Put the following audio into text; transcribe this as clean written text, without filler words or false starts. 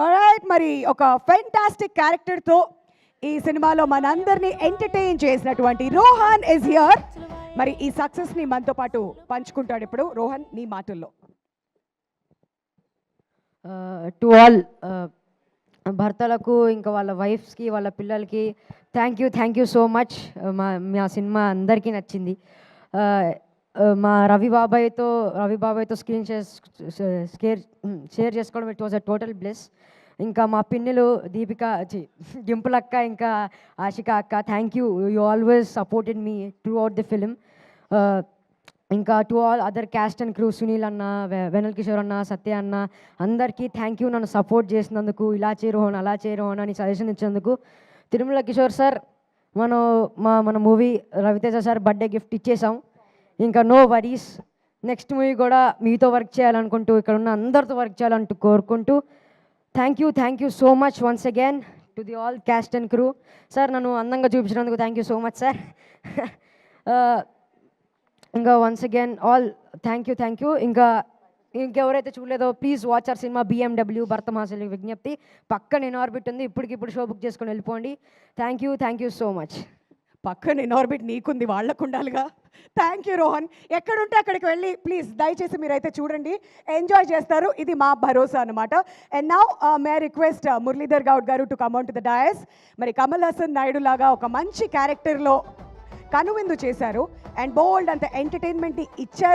Alright, మరి ఒక fantastic క్యారెక్టర్తో ఈ సినిమాలో మనందరినీ ఎంటర్టైన్ చేసినటువంటి రోహన్ ఇస్ హియర్. మరి ఈ సక్సెస్ని మనతో పాటు పంచుకుంటాడు ఇప్పుడు. రోహన్, నీ మాటల్లో. టు ఆల్ భర్తలకు, ఇంకా వాళ్ళ వైఫ్స్కి, వాళ్ళ పిల్లలకి థ్యాంక్ యూ సో మచ్. మా సినిమా అందరికీ నచ్చింది. మా రవి బాబాయ్తో స్క్రీన్ షేర్ చేసుకోవడం it was a total bless. ఇంకా మా పిన్నెలు దీపిక, డింపుల్ అక్క, ఇంకా ఆశిక అక్క, thank you. You always supported me throughout the film. ఇంకా to all other cast and crew, Sunil అన్న, వెనల్ కిషోర్ అన్న, సత్య అన్న, అందరికీ థ్యాంక్ యూ. నన్ను సపోర్ట్ చేసినందుకు, ఇలా చేయరోహన్ అలా చేయరోహన్ అని సజెషన్ ఇచ్చినందుకు. తిరుమల కిషోర్ సార్, మన movie Ravi Teja sir birthday gift ఇచ్చేసాం. ఇంకా నో వరీస్, నెక్స్ట్ మూవీ కూడా మీతో వర్క్ చేయాలనుకుంటూ, ఇక్కడ ఉన్న అందరితో వర్క్ చేయాలంటూ కోరుకుంటూ thank you so much once again to the all cast and crew. Sir, నన్ను అందంగా చూపించినందుకు thank you so much sir. ఇంకా once again all thank you. ఇంకెవరైతే చూడలేదో please watch our cinema BMW భరతమాసలి విజ్ఞప్తి. పక్కన ఇన్ఆర్బిట్ ఉంది, ఇప్పటికిప్పుడు షో బుక్ చేసుకొని వెళ్ళిపోండి. Thank you so much. పక్కన ఇన్ఆర్బిట్ నీకుంది, వాళ్ళకు ఉండాలిగా. Thank you Rohan. ఎక్కడుంటే అక్కడికి వెళ్ళి ప్లీజ్ దయచేసి మీరైతే చూడండి, ఎంజాయ్ చేస్తారు. ఇది మా భరోసా అనమాట. And now may request Muralidhar Goud గారు to come on to the dais. మరి కమల్ హాసన్ నాయుడు లాగా ఒక మంచి క్యారెక్టర్లో కనువిందు చేశారు అండ్ బోల్డ్ అంత ఎంటర్టైన్మెంట్ని ఇచ్చారు.